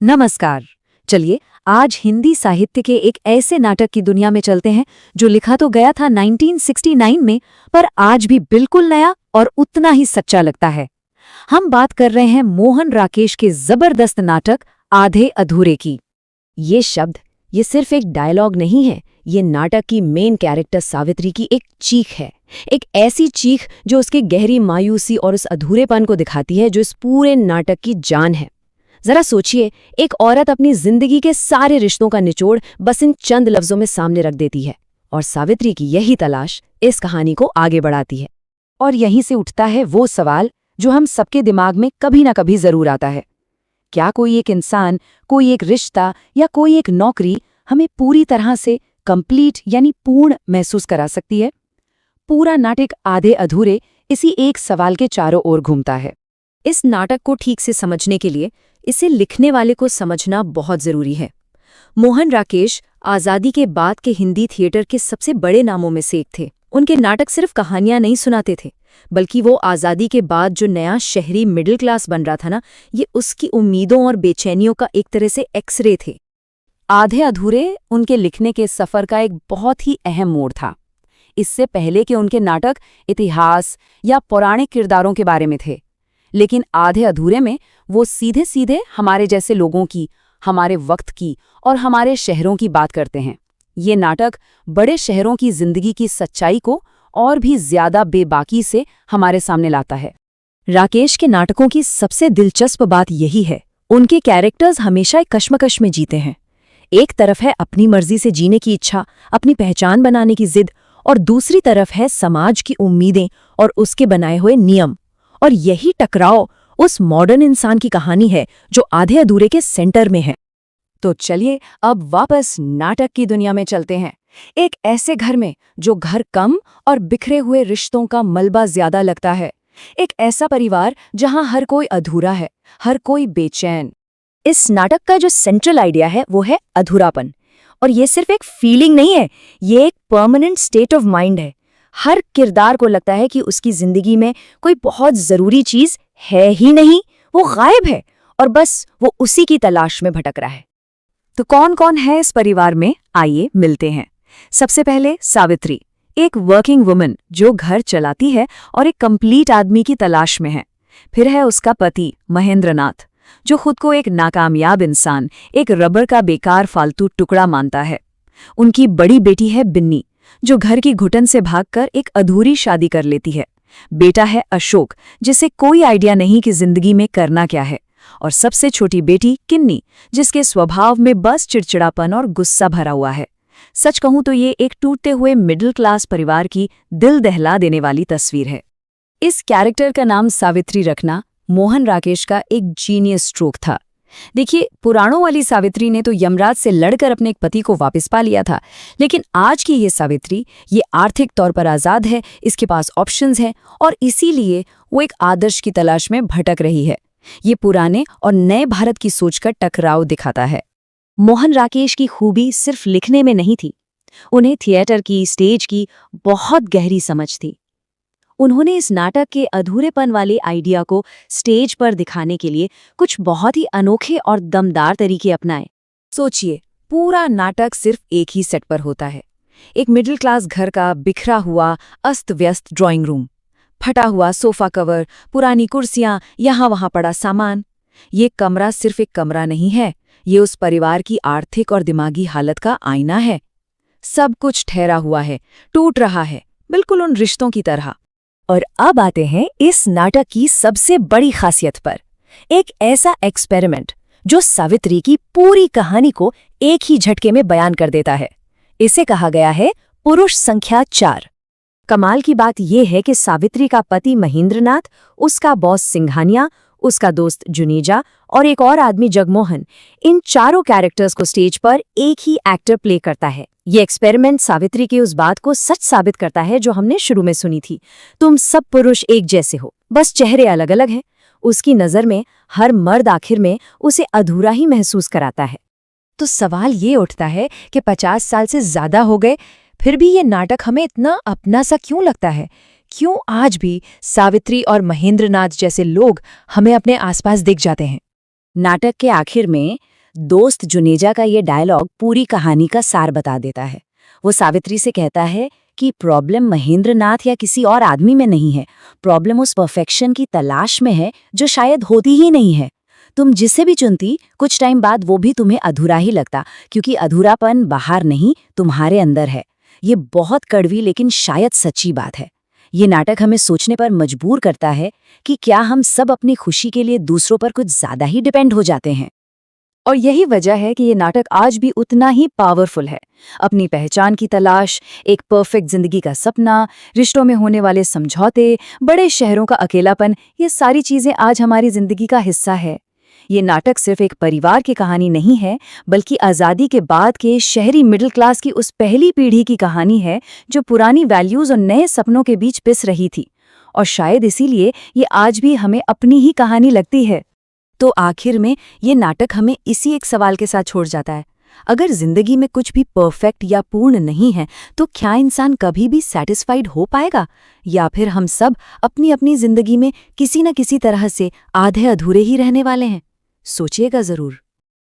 नमस्कार। चलिए आज हिंदी साहित्य के एक ऐसे नाटक की दुनिया में चलते हैं जो लिखा तो गया था 1969 में, पर आज भी बिल्कुल नया और उतना ही सच्चा लगता है। हम बात कर रहे हैं मोहन राकेश के जबरदस्त नाटक आधे अधूरे की। ये सिर्फ एक डायलॉग नहीं है, ये नाटक की मेन कैरेक्टर सावित्री की एक चीख है। एक ऐसी चीख जो उसकी गहरी मायूसी और उस अधूरेपन को दिखाती है जो इस पूरे नाटक की जान है। जरा सोचिए, एक औरत अपनी जिंदगी के सारे रिश्तों का निचोड़ बस इन चंद लफ्जों में सामने रख देती है, और सावित्री की यही तलाश इस कहानी को आगे बढ़ाती है। और यहीं से उठता है वो सवाल जो हम सबके दिमाग में कभी ना कभी जरूर आता है। क्या कोई एक इंसान, कोई एक रिश्ता या कोई एक नौकरी हमें पूरी तरह से कंप्लीट यानी पूर्ण महसूस करा सकती है? पूरा नाटक आधे अधूरे इसी एक सवाल के चारों ओर घूमता है। इस नाटक को ठीक से समझने के लिए इसे लिखने वाले को समझना बहुत जरूरी है। मोहन राकेश आज़ादी के बाद के हिंदी थिएटर के सबसे बड़े नामों में से एक थे। उनके नाटक सिर्फ कहानियां नहीं सुनाते थे, बल्कि वो आज़ादी के बाद जो नया शहरी मिडिल क्लास बन रहा था ना, ये उसकी उम्मीदों और बेचैनियों का एक तरह से एक्सरे थे। आधे अधूरे उनके लिखने के सफ़र का एक बहुत ही अहम मोड़ था। इससे पहले कि उनके नाटक इतिहास या पौराणिक किरदारों के बारे में थे, लेकिन आधे अधूरे में वो सीधे सीधे हमारे जैसे लोगों की, हमारे वक्त की और हमारे शहरों की बात करते हैं। ये नाटक बड़े शहरों की जिंदगी की सच्चाई को और भी ज्यादा बेबाकी से हमारे सामने लाता है। राकेश के नाटकों की सबसे दिलचस्प बात यही है, उनके कैरेक्टर्स हमेशा एक कश्मकश में जीते हैं। एक तरफ है अपनी मर्जी से जीने की इच्छा, अपनी पहचान बनाने की जिद, और दूसरी तरफ है समाज की उम्मीदें और उसके बनाए हुए नियम। और यही टकराव उस मॉडर्न इंसान की कहानी है जो आधे अधूरे के सेंटर में है। तो चलिए अब वापस नाटक की दुनिया में चलते हैं। एक ऐसे घर में जो घर कम और बिखरे हुए रिश्तों का मलबा ज्यादा लगता है। एक ऐसा परिवार जहां हर कोई अधूरा है, हर कोई बेचैन। इस नाटक का जो सेंट्रल आइडिया है वो है अधूरापन। और ये सिर्फ एक फीलिंग नहीं है, ये एक परमानेंट स्टेट ऑफ माइंड है। हर किरदार को लगता है कि उसकी जिंदगी में कोई बहुत जरूरी चीज है ही नहीं, वो गायब है और बस वो उसी की तलाश में भटक रहा है। तो कौन कौन है इस परिवार में, आइए मिलते हैं। सबसे पहले सावित्री, एक वर्किंग वुमन जो घर चलाती है और एक कंप्लीट आदमी की तलाश में है। फिर है उसका पति महेंद्रनाथ, जो खुद को एक नाकामयाब इंसान, एक रबर का बेकार फालतू टुकड़ा मानता है। उनकी बड़ी बेटी है बिन्नी, जो घर की घुटन से भागकर एक अधूरी शादी कर लेती है। बेटा है अशोक, जिसे कोई आइडिया नहीं कि जिंदगी में करना क्या है। और सबसे छोटी बेटी किन्नी, जिसके स्वभाव में बस चिड़चिड़ापन और गुस्सा भरा हुआ है। सच कहूं तो ये एक टूटते हुए मिडिल क्लास परिवार की दिल दहला देने वाली तस्वीर है। इस कैरेक्टर का नाम सावित्री रखना मोहन राकेश का एक जीनियस स्ट्रोक था। देखिए, पुराणों वाली सावित्री ने तो यमराज से लड़कर अपने एक पति को वापस पा लिया था, लेकिन आज की ये सावित्री, ये आर्थिक तौर पर आज़ाद है, इसके पास ऑप्शंस हैं और इसीलिए वो एक आदर्श की तलाश में भटक रही है। ये पुराने और नए भारत की सोच का टकराव दिखाता है। मोहन राकेश की खूबी सिर्फ लिखने में नहीं थी, उन्हें थिएटर की, स्टेज की बहुत गहरी समझ थी। उन्होंने इस नाटक के अधूरेपन वाले आइडिया को स्टेज पर दिखाने के लिए कुछ बहुत ही अनोखे और दमदार तरीके अपनाए। सोचिए, पूरा नाटक सिर्फ एक ही सेट पर होता है। एक मिडिल क्लास घर का बिखरा हुआ अस्त व्यस्त ड्राइंग रूम, फटा हुआ सोफा कवर, पुरानी कुर्सियां, यहाँ वहाँ पड़ा सामान। ये कमरा सिर्फ एक कमरा नहीं है, ये उस परिवार की आर्थिक और दिमागी हालत का आईना है। सब कुछ ठहरा हुआ है, टूट रहा है, बिल्कुल उन रिश्तों की तरह। और अब आते हैं इस नाटक की सबसे बड़ी खासियत पर, एक ऐसा एक्सपेरिमेंट जो सावित्री की पूरी कहानी को एक ही झटके में बयान कर देता है। इसे कहा गया है पुरुष संख्या 4। कमाल की बात यह है कि सावित्री का पति महेंद्रनाथ, उसका बॉस सिंघानिया, उसका दोस्त जुनेजा और एक और आदमी जगमोहन, इन चारों कैरेक्टर्स को स्टेज पर एक ही एक्टर प्ले करता है। ये एक्सपेरिमेंट सावित्री की उस बात को सच साबित करता है जो हमने शुरू में सुनी थी, तुम सब पुरुष एक जैसे हो, बस चेहरे अलग अलग हैं। उसकी नज़र में हर मर्द आखिर में उसे अधूरा ही महसूस कराता है। तो सवाल ये उठता है कि 50 साल से ज्यादा हो गए, फिर भी ये नाटक हमें इतना अपना सा क्यों लगता है? क्यों आज भी सावित्री और महेंद्रनाथ जैसे लोग हमें अपने आसपास दिख जाते हैं? नाटक के आखिर में दोस्त जुनेजा का ये डायलॉग पूरी कहानी का सार बता देता है। वो सावित्री से कहता है कि प्रॉब्लम महेंद्र नाथ या किसी और आदमी में नहीं है, प्रॉब्लम उस परफेक्शन की तलाश में है जो शायद होती ही नहीं है। तुम जिसे भी चुनती, कुछ टाइम बाद वो भी तुम्हें अधूरा ही लगता, क्योंकि अधूरापन बाहर नहीं तुम्हारे अंदर है। ये बहुत कड़वी लेकिन शायद सच्ची बात है। ये नाटक हमें सोचने पर मजबूर करता है कि क्या हम सब अपनी खुशी के लिए दूसरों पर कुछ ज्यादा ही डिपेंड हो जाते हैं। और यही वजह है कि ये नाटक आज भी उतना ही पावरफुल है। अपनी पहचान की तलाश, एक परफेक्ट जिंदगी का सपना, रिश्तों में होने वाले समझौते, बड़े शहरों का अकेलापन, ये सारी चीजें आज हमारी जिंदगी का हिस्सा है। ये नाटक सिर्फ एक परिवार की कहानी नहीं है, बल्कि आज़ादी के बाद के शहरी मिडिल क्लास की उस पहली पीढ़ी की कहानी है जो पुरानी वैल्यूज और नए सपनों के बीच पिस रही थी। और शायद इसीलिए ये आज भी हमें अपनी ही कहानी लगती है। तो आखिर में ये नाटक हमें इसी एक सवाल के साथ छोड़ जाता है, अगर जिंदगी में कुछ भी परफेक्ट या पूर्ण नहीं है तो क्या इंसान कभी भी सैटिस्फाइड हो पाएगा, या फिर हम सब अपनी अपनी जिंदगी में किसी न किसी तरह से आधे अधूरे ही रहने वाले हैं? सोचिएगा जरूर।